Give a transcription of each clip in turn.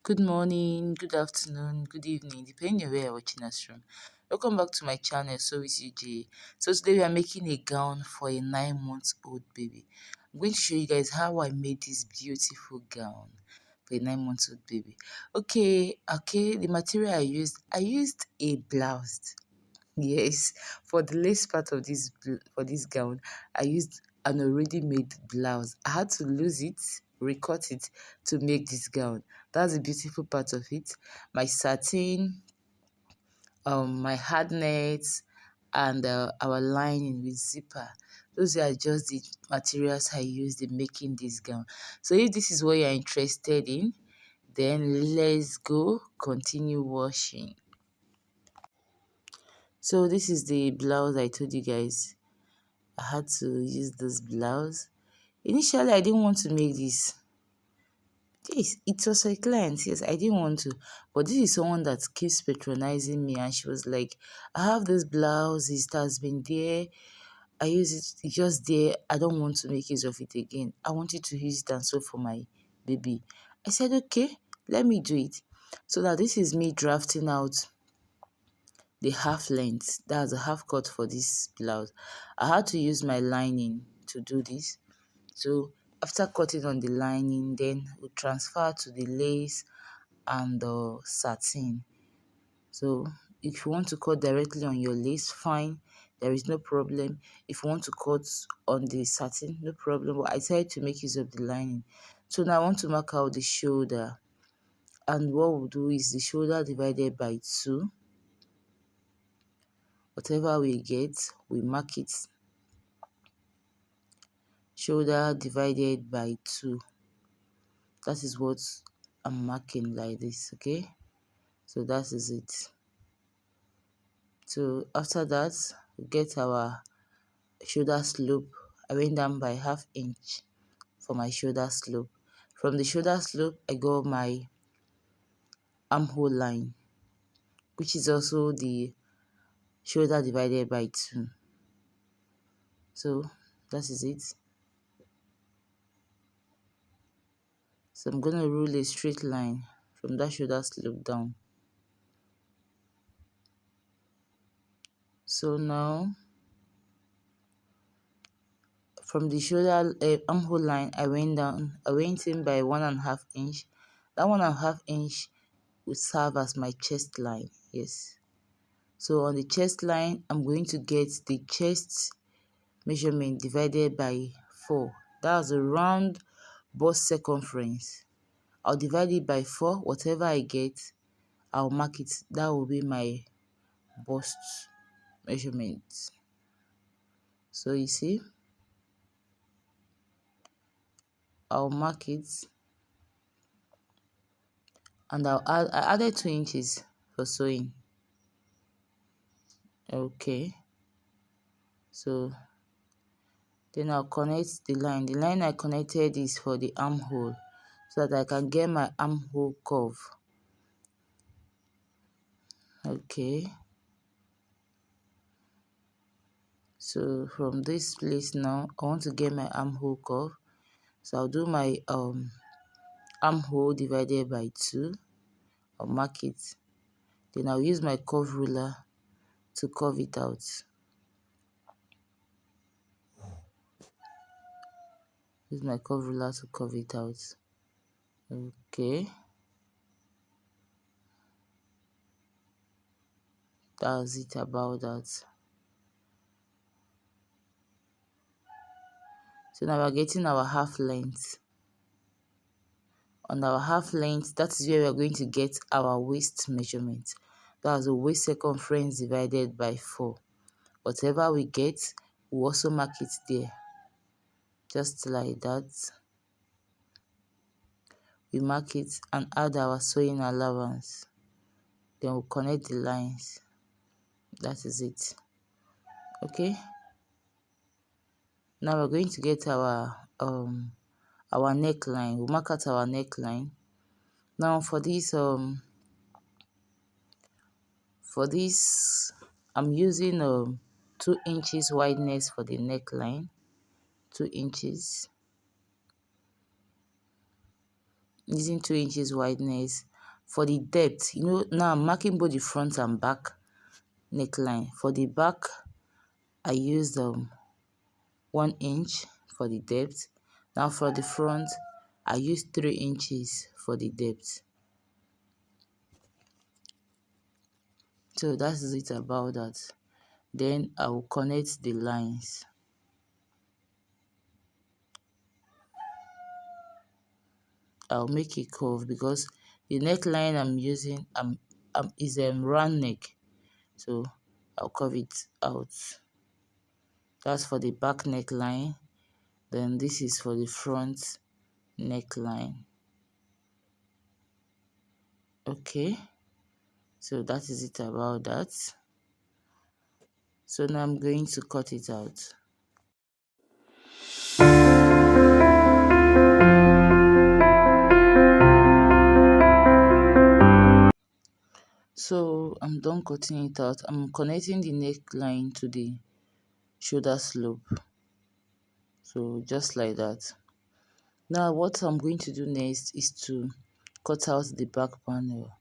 Good morning, good afternoon, good evening, depending on where you're watching us from. Welcome back to my channel, So is UJ. So today we are making a gown for a 9-month-old baby. I'm going to show you guys how I made this beautiful gown for a 9-month-old baby. Okay, the material I used a blouse. Yes, for the lace part of this gown, I used an already made blouse. I had to lose it, recut it to make this gown. That's the beautiful part of it. My satin, my hard nets, and our lining with zipper. Those are just the materials I used in making this gown. So if this is what you're interested in, then let's go continue washing. So this is the blouse I told you guys. I had to use this blouse. Initially, I didn't want to make this. Yes, it was a client. Yes, I didn't want to. But this is someone that keeps patronizing me. And she was like, I have this blouse. It has been there. I use it. It's just there. I don't want to make use of it again. I wanted to use it and sew for my baby. I said, okay, let me do it. So that this is me drafting out the half length. That's a half cut for this blouse. I had to use my lining to do this. So after cutting on the lining, then we transfer to the lace and the satin. So if you want to cut directly on your lace, fine, there is no problem. If you want to cut on the satin, no problem. But I decided to make use of the lining. So now I want to mark out the shoulder. And what we'll do is the shoulder divided by 2. Whatever we get, we mark it. Shoulder divided by 2. That is what I'm marking like this, okay? So that is it. So after that, we get our shoulder slope. I went down by ½ inch for my shoulder slope. From the shoulder slope, I got my armhole line, which is also the shoulder divided by 2. So that is it. So I'm going to rule a straight line from that shoulder slope down. So now, from the shoulder armhole line, I went in by 1½ inch. That 1½ inch will serve as my chest line. Yes. So on the chest line, I'm going to get the chest measurement divided by 4. That's a round bust circumference. I'll divide it by 4. Whatever I get, I'll mark it. That will be my bust measurement. So you see, I'll mark it, and I added 2 inches for sewing. Okay, so then I'll connect the line. The line I connected is for the armhole, so that I can get my armhole curve. Okay, so from this place now, I want to get my armhole curve. So I'll do my armhole divided by 2. I'll mark it. Then I'll use my curve ruler to curve it out. Use my curve ruler to curve it out. Okay. That's it about that. So now we're getting our half length. On our half length, that is where we're going to get our waist measurement. That's the waist circumference divided by 4. Whatever we get, we'll also mark it there. Just like that. We mark it and add our sewing allowance. Then we'll connect the lines. That is it. Okay. Now we're going to get our neckline. We'll mark out our neckline. Now for this I'm using 2 inches wideness for the neckline. 2 inches. Using 2 inches wideness, for the depth, now I'm marking both the front and back neckline. For the back, I used 1 inch for the depth. Now for the front, I used 3 inches for the depth. So that's it about that. Then I will connect the lines. I'll make a curve because the neckline I'm using is a round neck, so I'll curve it out. That's for the back neckline. Then this is for the front neckline. Okay, so that is it about that. So now I'm going to cut it out. So I'm done cutting it out. I'm connecting the neckline to the shoulder slope. So just like that. Now what I'm going to do next is to cut out the back panel.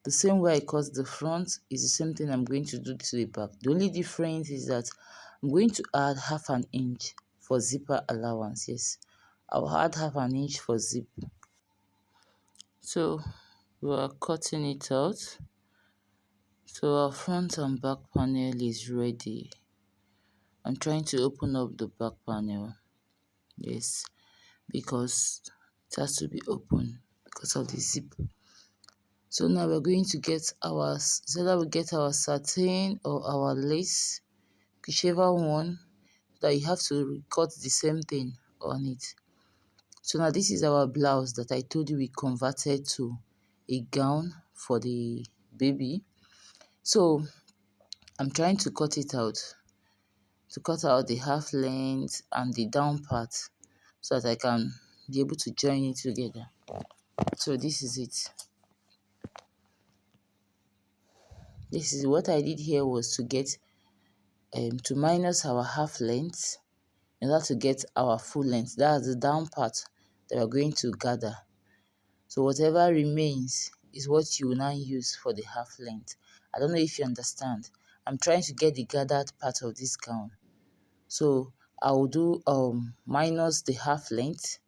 The same way I cut the front is the same thing I'm going to do to the back. The only difference is that I'm going to add half an inch for zipper allowance. Yes, I'll add half an inch for zip. So we are cutting it out. So our front and back panel is ready. I'm trying to open up the back panel. Yes, because it has to be open because of the zip. So now we're going to get our, so that we get our satin or our lace, whichever one, that you have to cut the same thing on it. So now this is our blouse that I told you we converted to a gown for the baby. So I'm trying to cut it out, to cut out the half length and the down part so that I can be able to join it together. So this is it. This is what I did here, was to get to minus our half length in order to get our full length. That's the down part that we're going to gather. So whatever remains is what you will now use for the half length. I don't know if you understand. I'm trying to get the gathered part of this gown. So I will do minus the half length.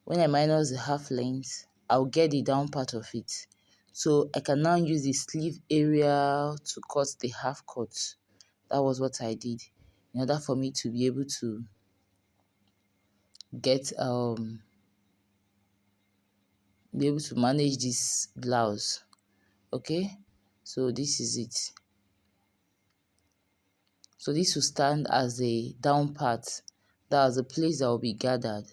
When I minus the half length, I'll get the down part of it. So I can now use the sleeve area to cut the half cut. That was what I did in order for me to be able to get be able to manage this blouse. Okay, so this is it. So this will stand as a down part. That's the place that will be gathered.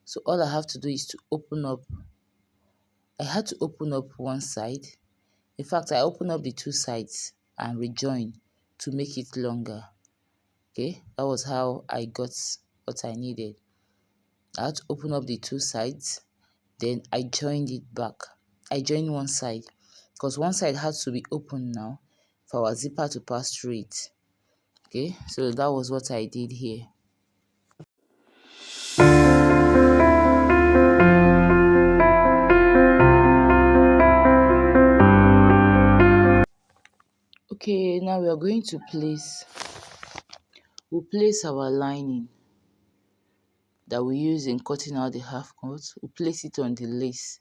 So all I have to do is to open up. I had to open up one side. In fact, I opened up the two sides and rejoin to make it longer. Okay, that was how I got what I needed. I had to open up the two sides, then I joined it back. I joined one side because one side had to be open now for our zipper to pass through it. Okay, so that was what I did here. Okay, now we are going to we'll place our lining that we use in cutting out the half cut. We'll place it on the lace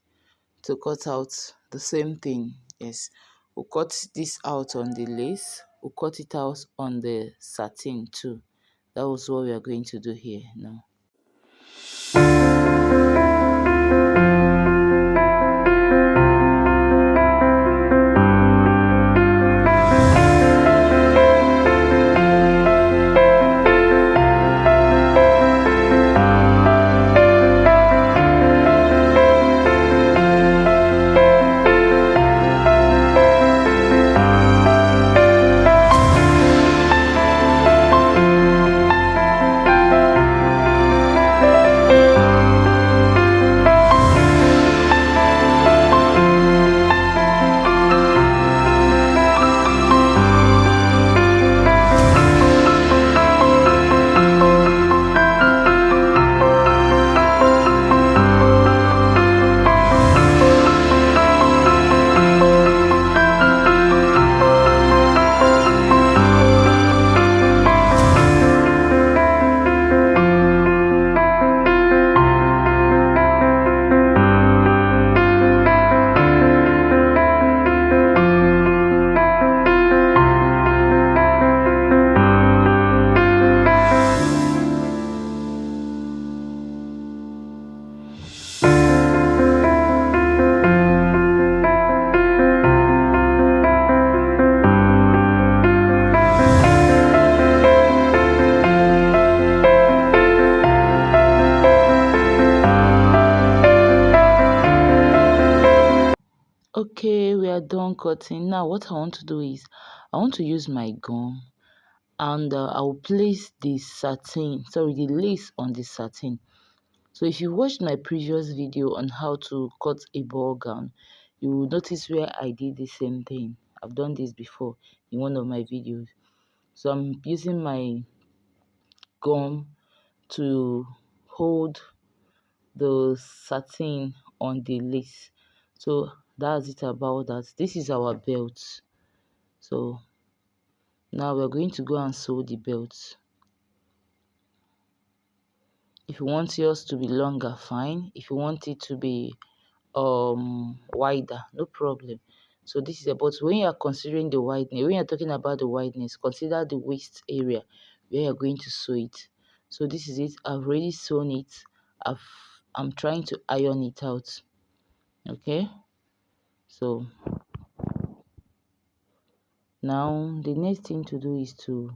to cut out the same thing. Yes, we'll cut this out on the lace. We'll cut it out on the satin too. That was what we are going to do here now. Okay, we are done cutting. Now what I want to do is I want to use my gum, and I will place the the lace on the satin. So if you watched my previous video on how to cut a ball gown, you will notice where I did the same thing. I've done this before in one of my videos. So I'm using my gum to hold the satin on the lace. So that's it about that. This is our belt. So now we're going to go and sew the belt. If you want yours to be longer, fine. If you want it to be wider, no problem. So this is about when you are considering the widening, when you're talking about the wideness, consider the waist area where you're going to sew it. So this is it. I've already sewn it. I'm trying to iron it out. Okay, so now the next thing to do is to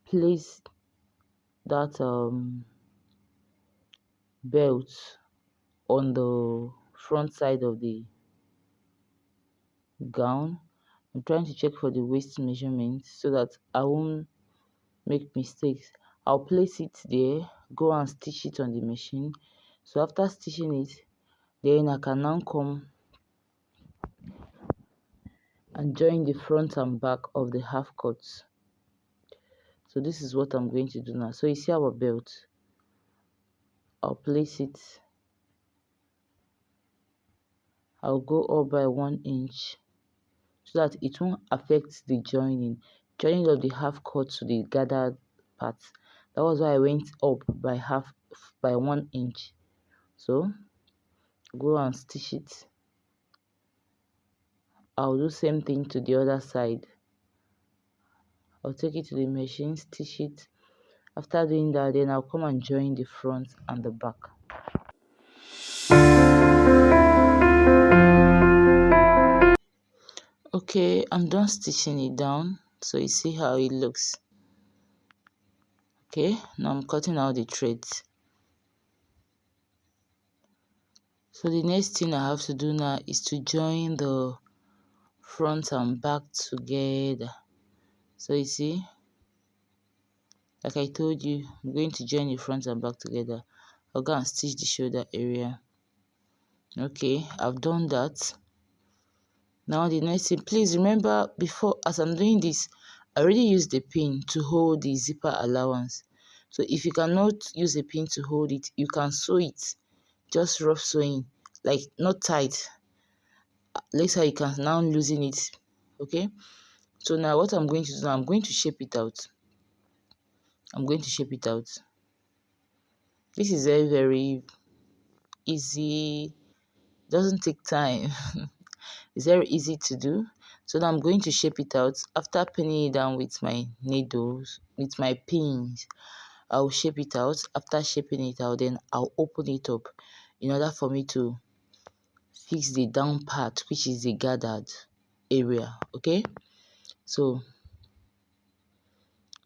place that belt on the front side of the gown. I'm trying to check for the waist measurement so that I won't make mistakes. I'll place it there, go and stitch it on the machine. So after stitching it, then I can now come and join the front and back of the half cuts. So this is what I'm going to do now. So you see our belt. I'll place it. I'll go up by 1 inch so that it won't affect the joining of the half cut to the gathered part. That was why I went up by 1 inch. So go and stitch it. I'll do same thing to the other side. I'll take it to the machine, stitch it. After doing that, then I'll come and join the front and the back. Okay, I'm done stitching it down, so you see how it looks. Okay, now I'm cutting out the threads. So the next thing I have to do now is to join the front and back together. So you see, like I told you, I'm going to join the front and back together. I'll go and stitch the shoulder area. Okay, I've done that. Now the next thing, please remember, before, as I'm doing this, I already used the pin to hold the zipper allowance. So if you cannot use a pin to hold it, you can sew it, just rough sewing, like not tight. Later you can now loosen it. Okay, so now what I'm going to do now, I'm going to shape it out. This is very easy, doesn't take time. It's very easy to do. So now I'm going to shape it out. After pinning it down with my needles, with my pins, I'll shape it out. After shaping it out, then I'll open it up in order for me to fix the down part, which is the gathered area. Okay, so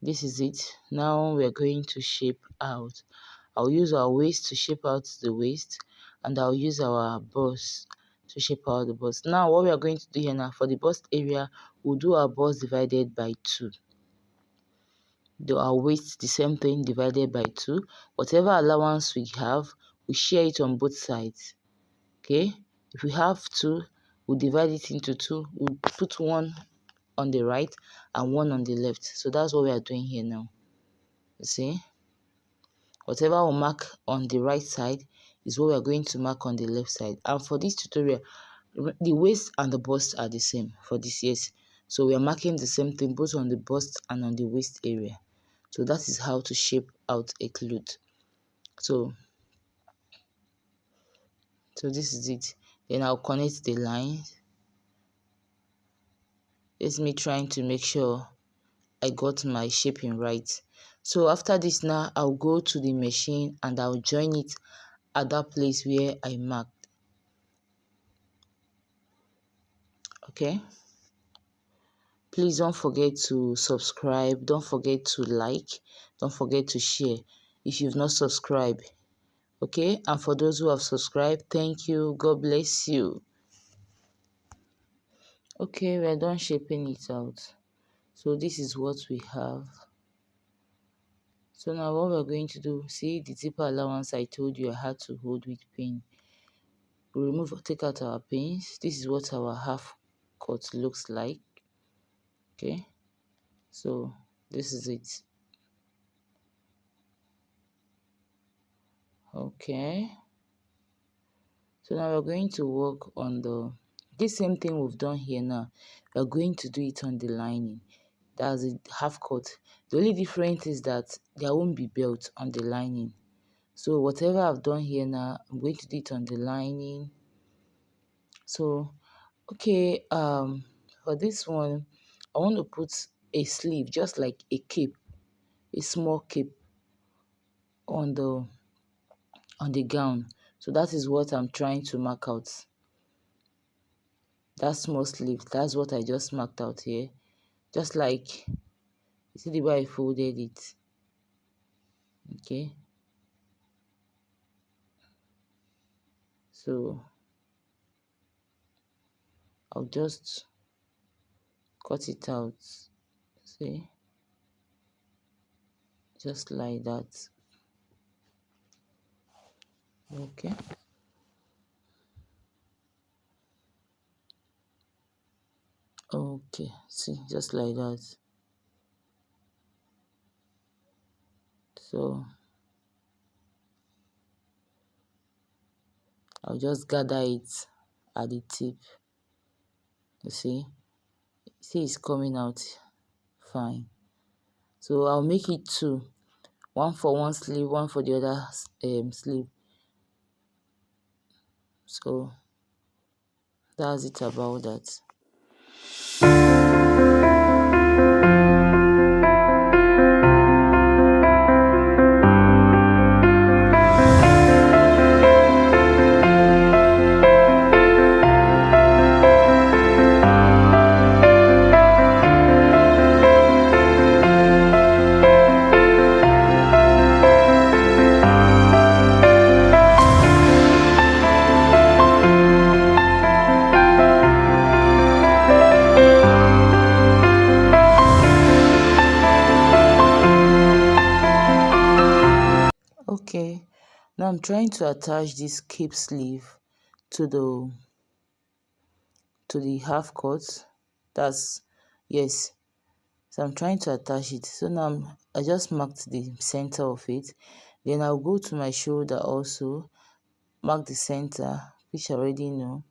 this is it. Now we're going to shape out. I'll use our waist to shape out the waist, and I'll use our bust to shape out the bust. Now what we are going to do here now, for the bust area, we'll do our bust divided by 2. Do our waist the same thing, divided by 2. Whatever allowance we have, we share it on both sides. Okay, if we have 2, we'll divide it into 2. We'll put 1 on the right and 1 on the left. So that's what we are doing here now. You see, whatever we mark on the right side is what we are going to mark on the left side. And for this tutorial, the waist and the bust are the same for this, yes. So we are marking the same thing both on the bust and on the waist area. So that is how to shape out a cloth. So this is it. Then I'll connect the lines. It's me trying to make sure I got my shaping right. So after this now, I'll go to the machine and I'll join it at that place where I marked. Okay, please don't forget to subscribe, don't forget to like, don't forget to share if you've not subscribed. Okay, and for those who have subscribed, thank you, God bless you. Okay, we're done shaping it out. So this is what we have. So now what we're going to do, see the zipper allowance I told you I had to hold with pin. We take out our pins. This is what our half cut looks like. Okay, so this is it. Okay, so now we're going to work on this same thing we've done here now. We're going to do it on the lining. That's a half cut. The only difference is that there won't be belt on the lining. So whatever I've done here now, I'm going to do it on the lining. So okay, for this one, I want to put a sleeve, just like a cape, a small cape on the gown. So that is what I'm trying to mark out. That small sleeve, that's what I just marked out here. Just like, you see the way I folded it. Okay. So I'll just cut it out. See? Just like that. Okay. Okay, see, just like that. So I'll just gather it at the tip. You see it's coming out fine. So I'll make it two, one for one sleeve, one for the other sleeve. So that's it about that. Okay, now I'm trying to attach this cape sleeve to the half cut. That's, yes, so I'm trying to attach it. So now I just marked the center of it. Then I'll go to my shoulder also, mark the center, which I already know.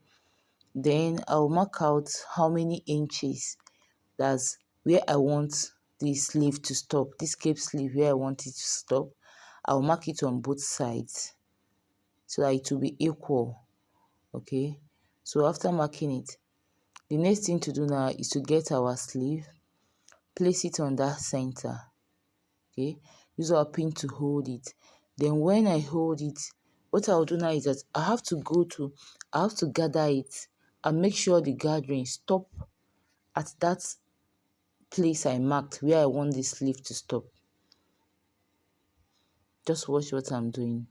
Then I'll mark out how many inches, that's where I want the sleeve to stop, this cape sleeve, where I want it to stop. I'll mark it on both sides so that it will be equal. Okay, so after marking it, the next thing to do now is to get our sleeve, place it on that center. Okay, use our pin to hold it. Then when I hold it, what I'll do now is that I have to gather it and make sure the gathering stop at that place I marked where I want the sleeve to stop. Just watch what I'm doing.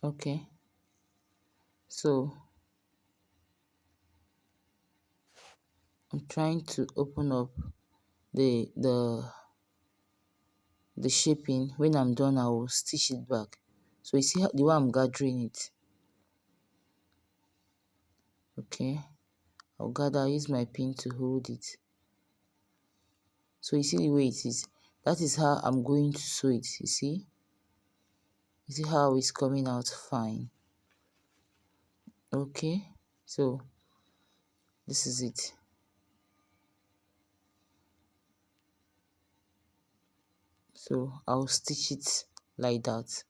Okay, so I'm trying to open up the shaping. When I'm done, I will stitch it back. So you see the way I'm gathering it. Okay, I'll use my pin to hold it. So you see the way it is. That is how I'm going to sew it. You see how it's coming out fine. Okay, so this is it. So I'll stitch it like that.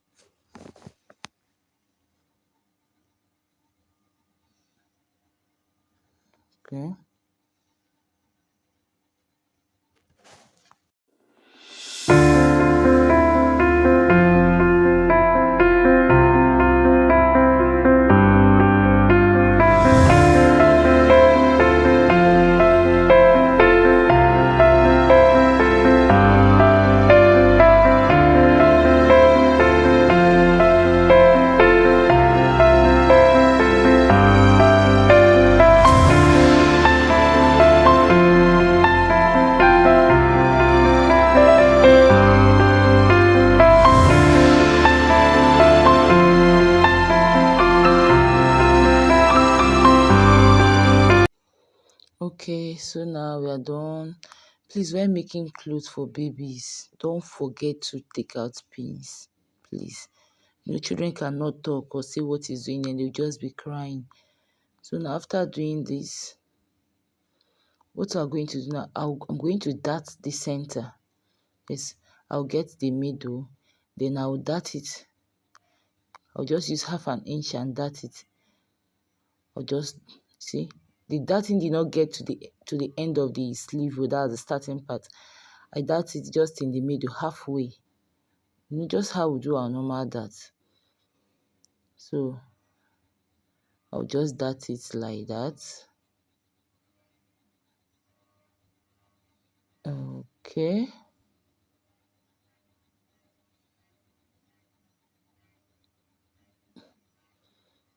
Okay, So now we are done. Please, when making clothes for babies, don't forget to take out pins. Please. Children cannot talk or say what is doing and they'll just be crying. So now after doing this, what I'm going to do now, I'm going to dart the center. Yes, I'll get the middle, then I'll dart it. I'll just use half an inch and dart it. I'll just see the darting did not get to the end of the sleeve without the starting part. I dart it just in the middle, halfway. Just how we do our normal dart. So I'll just dart it like that. Okay.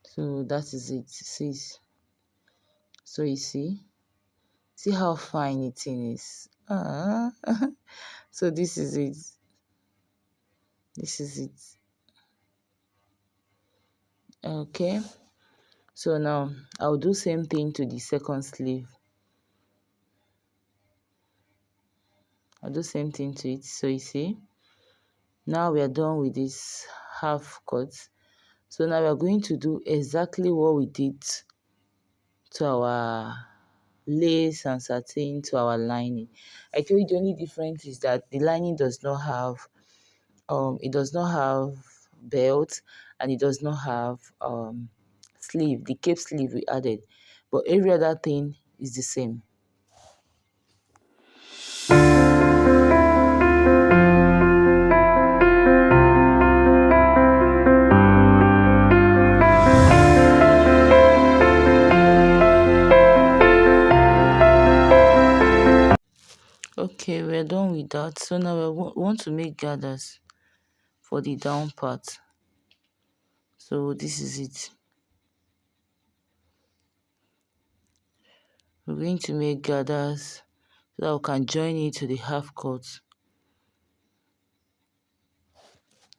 So that is it. See, so you see how fine it is. So this is it. This is it. Okay. So now I'll do same thing to the second sleeve. I'll do same thing to it. So you see, now we are done with this half cut. So now we are going to do exactly what we did to our lace and satin, to our lining. I told you the only difference is that the lining does not have it does not have belt, and it does not have sleeve, the cape sleeve we added, but every other thing is the same. Okay, we're done with that. So now we want to make gathers for the down part. So this is it. We're going to make gathers so that we can join it to the half cut.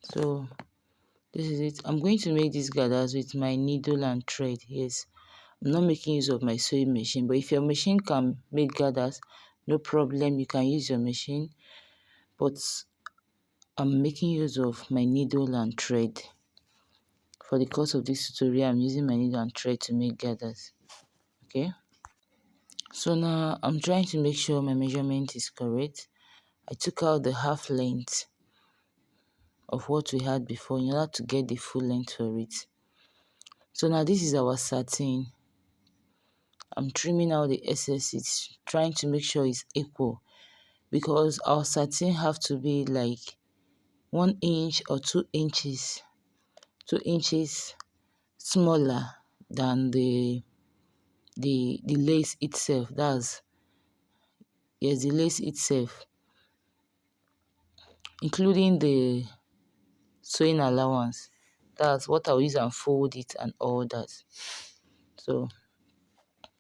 So this is it. I'm going to make these gathers with my needle and thread. Yes, I'm not making use of my sewing machine, but if your machine can make gathers, no problem, you can use your machine. But I'm making use of my needle and thread. For the course of this tutorial, I'm using my needle and thread to make gathers. Okay. So now I'm trying to make sure my measurement is correct. I took out the half length of what we had before in order to get the full length for it. So now this is our satin. I'm trimming out the excesses, trying to make sure it's equal, because our satin have to be like 1 inch or 2 inches, 2 inches smaller than the lace itself. That's, yes, the lace itself, including the sewing allowance. That's what I'll use and fold it and all that. So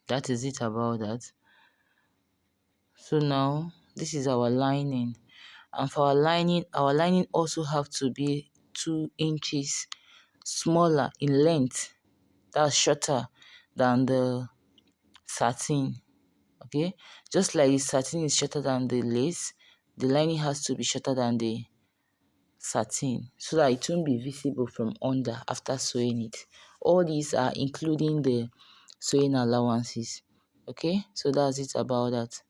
that is it about that. So now this is our lining, and for our lining also have to be 2 inches smaller in length. That's shorter than the satin. Okay, just like the satin is shorter than the lace, the lining has to be shorter than the satin so that it won't be visible from under after sewing it. All these are including the sewing allowances. Okay, so that's it about that.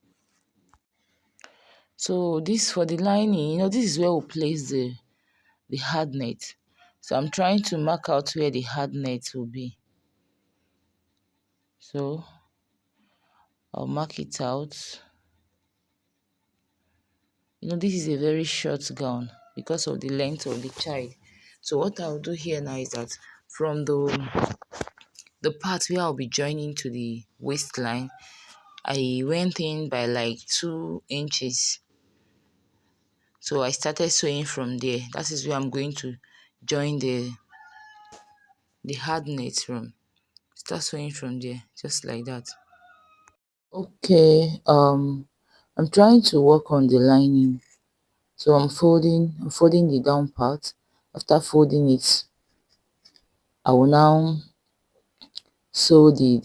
So this for the lining, this is where we place the hard net. So I'm trying to mark out where the hard net will be. So I'll mark it out. This is a very short gown because of the length of the child. So what I'll do here now is that from the part where I'll be joining to the waistline, I went in by like 2 inches. So I started sewing from there. That is where I'm going to join the hard net from. Start sewing from there, just like that. Okay, I'm trying to work on the lining. So I'm folding the down part. After folding it, I will now sew the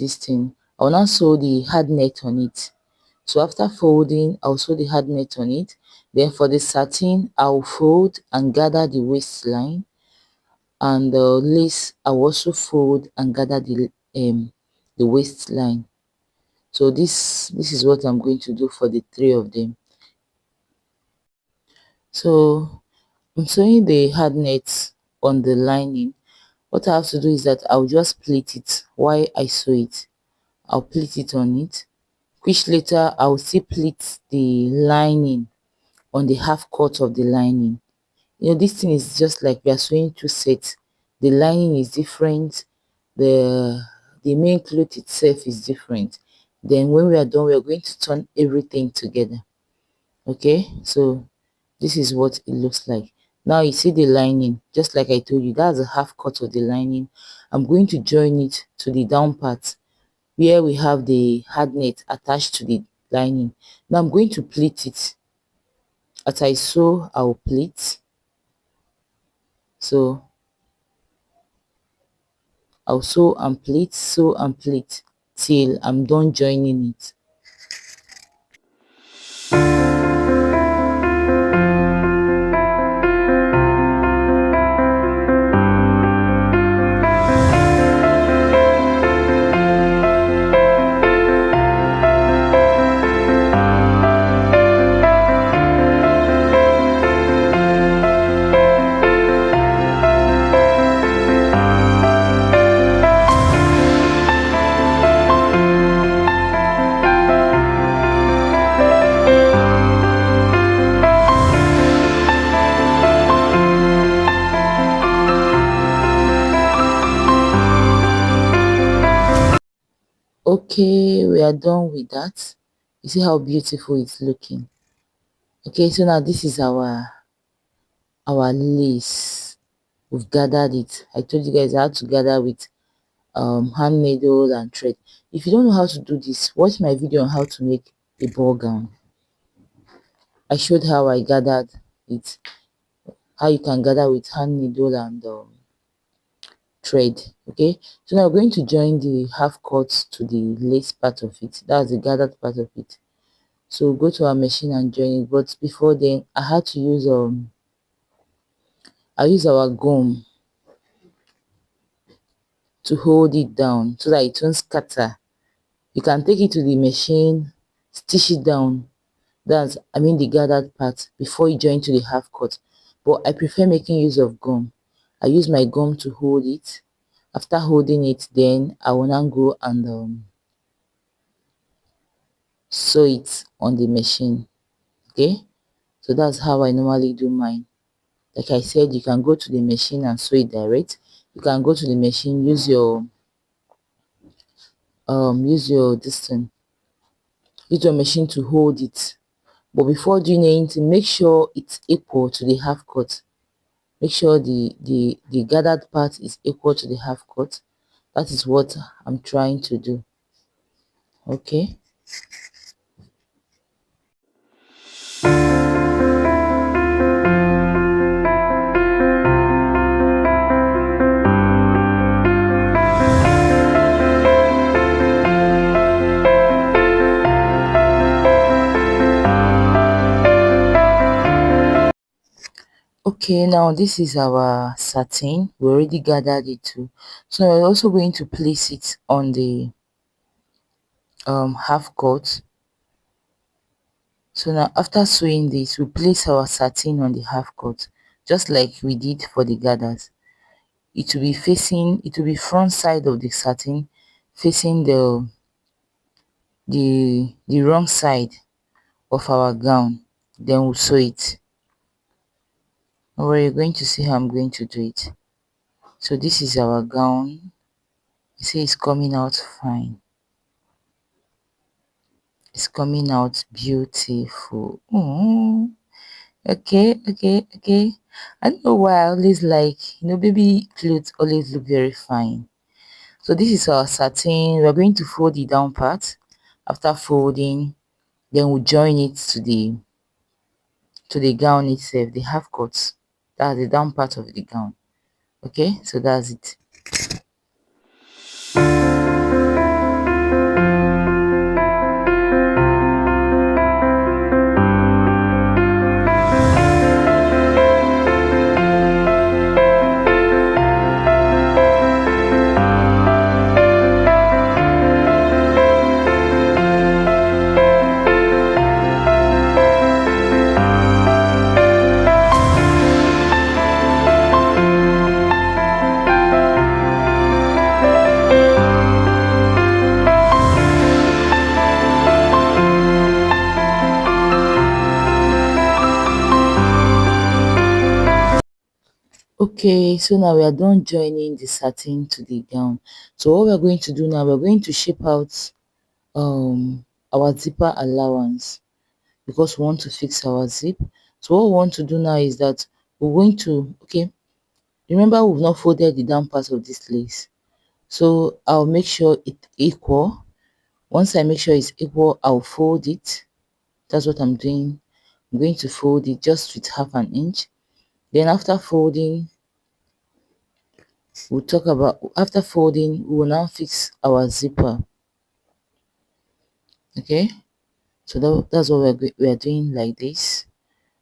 hard net on it. So after folding, I'll sew the hard net on it. Then for the satin, I'll fold and gather the waistline, and the lace I'll also fold and gather the waistline. So this is what I'm going to do for the three of them. So I'm sewing the hard net on the lining. What I have to do is that I'll just pleat it while I sew it. I'll pleat it on it, which later I'll still pleat the lining on the half cut of the lining. You know, this thing is just like we are sewing two sets. The lining is different, the main cloth itself is different. Then when we are done, we are going to turn everything together. Okay, so this is what it looks like. Now you see the lining, just like I told you, that's a half cut of the lining. I'm going to join it to the down part where we have the hard net attached to the lining. Now I'm going to pleat it. As I sew, I'll pleat. So I'll sew and pleat till I'm done joining it. Okay, we are done with that. You see how beautiful it's looking. Okay, so now this is our lace. We've gathered it. I told you guys how to gather with hand needle and thread. If you don't know how to do this, watch my video on how to make a ball gown. I showed how I gathered it, how you can gather with hand needle and thread. Okay, so now we're going to join the half cut to the lace part of it. That's the gathered part of it. So go to our machine and join it. But before then, I had to use I use our gum to hold it down so that it won't scatter. You can take it to the machine, stitch it down. That's, I mean, the gathered part before you join to the half cut. But I prefer making use of gum. I use my gum to hold it. After holding it, then I will now go and sew it on the machine. Okay, so that's how I normally do mine. Like I said, you can go to the machine and sew it direct. You can go to the machine, use your distance, use your machine to hold it. But before doing anything, make sure it's equal to the half cut. Make sure the gathered part is equal to the half cut. That is what I'm trying to do. Okay. Okay, now this is our satin. We already gathered it too. So we're also going to place it on the half cut. So now after sewing this, we place our satin on the half cut, just like we did for the gathers. It will be front side of the satin facing the wrong side of our gown. Then we'll sew it. Or you're going to see how I'm going to do it. So this is our gown. You see it's coming out fine. It's coming out beautiful. Okay, okay, okay. I don't know why I always like, baby clothes always look very fine. So this is our satin. We're going to fold the down part. After folding, then we'll join it to the gown itself, the half cuts. That's the down part of the gown. Okay, so that's it. Okay, so now we are done joining the satin to the gown. So what we're going to do now, we're going to shape out our zipper allowance because we want to fix our zip. So what we want to do now is that we're going to, okay, remember we've not folded the down part of this lace. So I'll make sure it's equal. Once I make sure it's equal, I'll fold it. That's what I'm doing. I'm going to fold it just with half an inch. Then after folding, after folding, we will now fix our zipper. Okay, so that's what we're doing like this.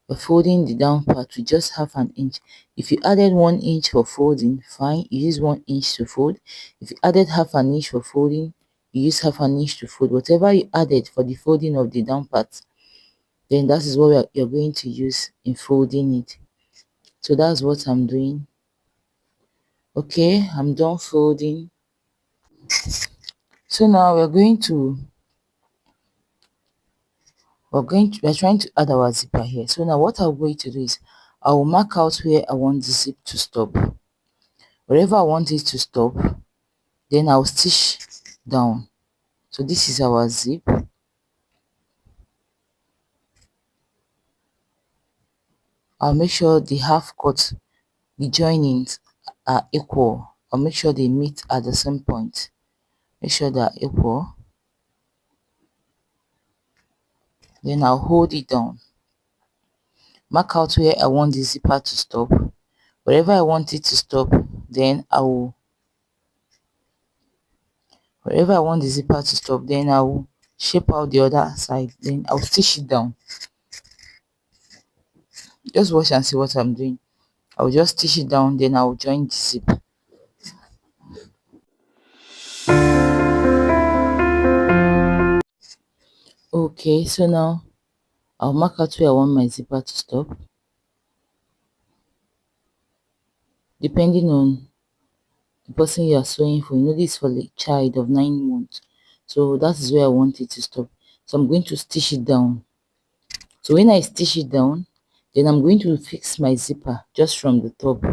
We're folding the down part with just half an inch. If you added 1 inch for folding, fine, you use 1 inch to fold. If you added half an inch for folding, you use half an inch to fold. Whatever you added for the folding of the down part, then that is what you're going to use in folding it. So that's what I'm doing. Okay, I'm done folding. So now we're trying to add our zipper here. So now what I'm going to do is I will mark out where I want the zip to stop. Wherever I want it to stop, then I'll stitch down. So this is our zip. I'll make sure the half cut, the joinings are equal. I'll make sure they meet at the same point. Make sure they are equal. Then I'll hold it down. Mark out where I want the zipper to stop. Wherever I want it to stop, then wherever I want the zipper to stop, then I will shape out the other side. Then I'll stitch it down. Just watch and see what I'm doing. I'll just stitch it down, then I'll join the zip. Okay, so now I'll mark out where I want my zipper to stop. Depending on the person you are sewing for, you know this is for the child of 9 months. So that is where I want it to stop. So I'm going to stitch it down. So when I stitch it down, then I'm going to fix my zipper just from the top.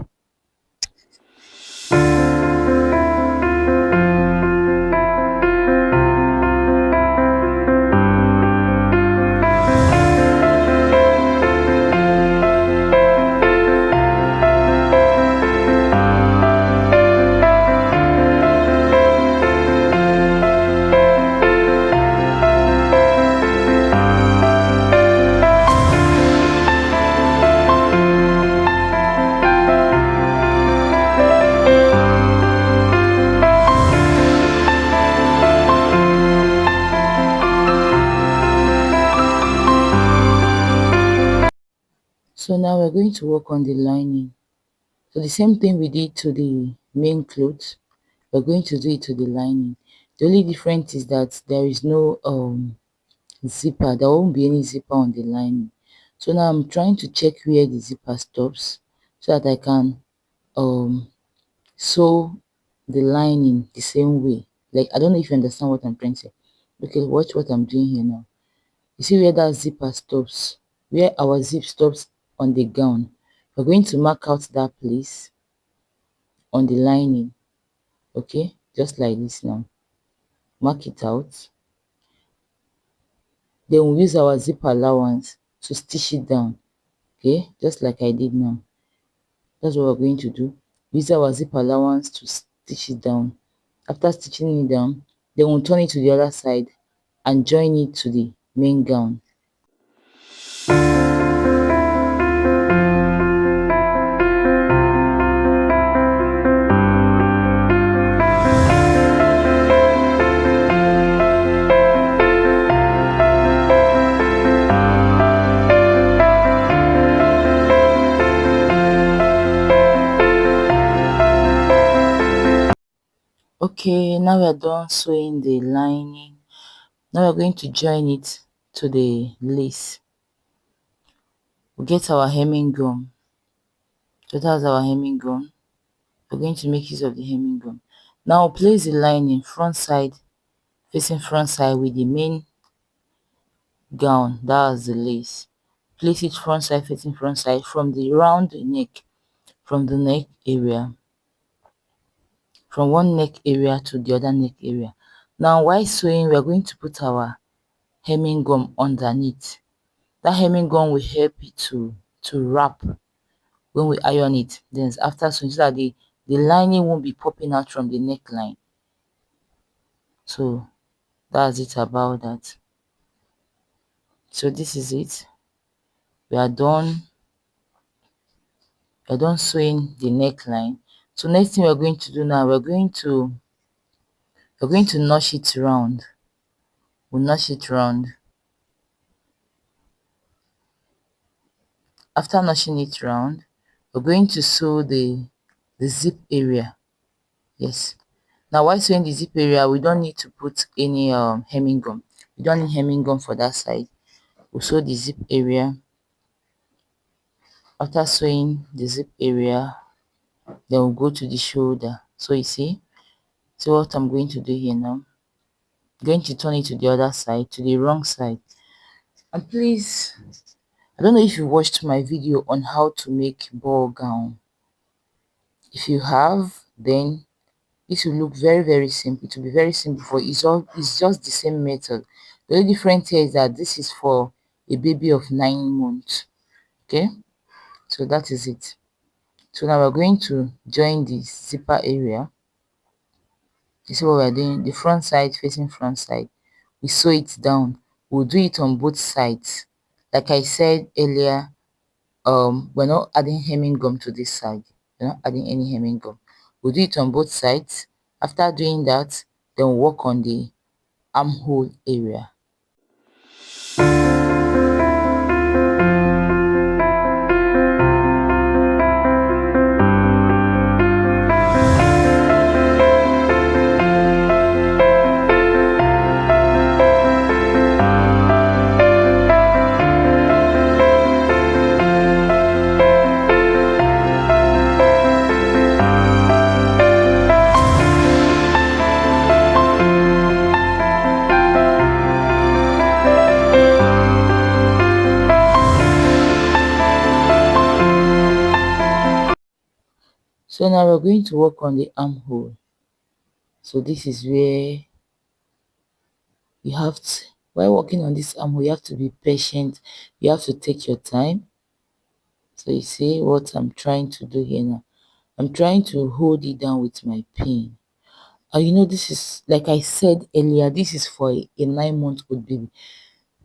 So now we're going to work on the lining. So the same thing we did to the main clothes, we're going to do it to the lining. The only difference is that there is no zipper. There won't be any zipper on the lining. So now I'm trying to check where the zipper stops so that I can sew the lining the same way. Like, I don't know if you understand what I'm trying to say. Okay, watch what I'm doing here now. You see where that zipper stops, where our zip stops on the gown. We're going to mark out that place on the lining. Okay, just like this now. Mark it out. Then we'll use our zip allowance to stitch it down. Okay, just like I did now. That's what we're going to do. Use our zip allowance to stitch it down. After stitching it down, then we'll turn it to the other side and join it to the main gown. Okay, now we're done sewing the lining. Now we're going to join it to the lace. We'll get our hemming gum. So that's our hemming gum. We're going to make use of the hemming gum. Now place the lining front side, facing front side with the main gown. That's the lace. Place it front side facing front side from the round neck. from the neck area, from one neck area to the other neck area. Now while sewing, we are going to put our hemming gum underneath. That hemming gum will help it to wrap when we iron it. Then after sewing, so that the lining won't be popping out from the neckline. So that's it about that. So this is it. We are done. We are done sewing the neckline. So next thing we're going to do now, we're going to notch it round. We'll notch it round. After notching it round, we're going to sew the zip area. Yes. Now while sewing the zip area, we don't need to put any hemming gum. We don't need hemming gum for that side. We'll sew the zip area. After sewing the zip area, then we'll go to the shoulder. So you see, so what I'm going to do here now, I'm going to turn it to the other side, to the wrong side. And please, I don't know if you watched my video on how to make ball gown. If you have, then this will look very simple. It will be very simple for you. It's just the same method. The only difference here is that this is for a baby of 9 months. Okay, so that is it. So now we're going to join the zipper area. You see what we're doing? The front side facing front side. We sew it down. We'll do it on both sides. Like I said earlier, we're not adding hemming gum to this side. We're not adding any hemming gum. We'll do it on both sides. After doing that, then we'll work on the armhole area. So now we're going to work on the armhole. So this is where you have to, while working on this armhole, you have to be patient. You have to take your time. So you see what I'm trying to do here now. I'm trying to hold it down with my pin. And you know, this is, like I said earlier, this is for a 9-month-old baby.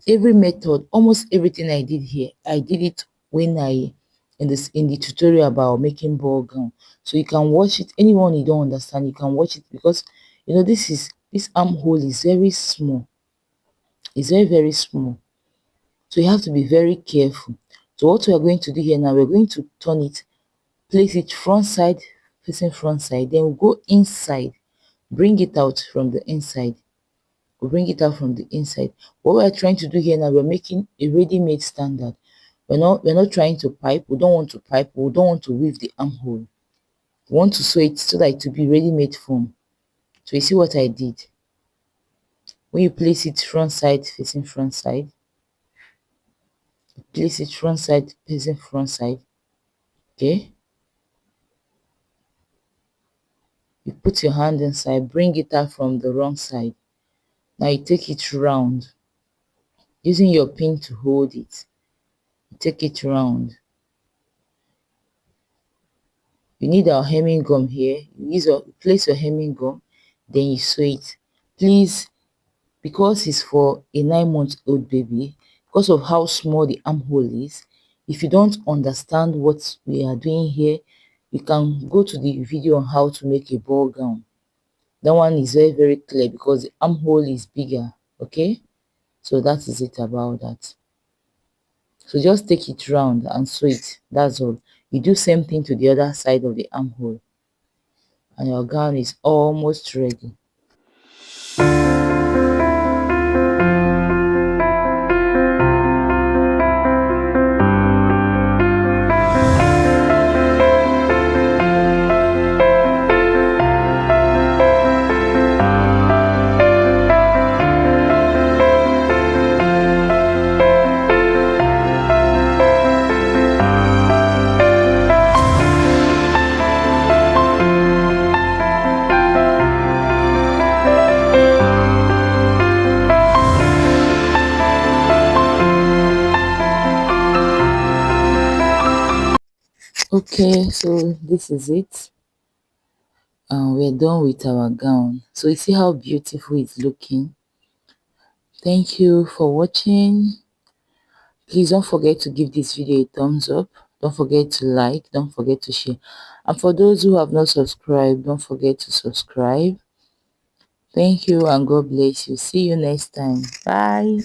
Every method, almost everything I did here, I did it when in the tutorial about making ball gown. So you can watch it. Anyone you don't understand, you can watch it, because you know this armhole is very small. It's very small. So you have to be very careful. So what we are going to do here now, we're going to turn it, place it front side facing front side, then we'll go inside, bring it out from the inside. We'll bring it out from the inside. What we're trying to do here now, we're making a ready-made standard. We're not trying to pipe. We don't want to pipe. We don't want to weave the armhole. We want to sew it so that it will be ready-made form. So you see what I did. When you place it front side facing front side, place it front side facing front side. Okay. You put your hand inside, bring it out from the wrong side. Now you take it round, using your pin to hold it. You take it round. You need our hemming gum here. Place your hemming gum, then you sew it. Please, because it's for a 9-month-old baby, because of how small the armhole is, if you don't understand what we are doing here, you can go to the video on how to make a ball gown. That one is very clear because the armhole is bigger. Okay, so that is it about that. So just take it round and sew it. That's all. You do same thing to the other side of the armhole, and your gown is almost ready. Okay, so this is it. We're done with our gown. So you see how beautiful it's looking. Thank you for watching. Please don't forget to give this video a thumbs up. Don't forget to like. Don't forget to share. And for those who have not subscribed, don't forget to subscribe. Thank you and God bless you. See you next time. Bye.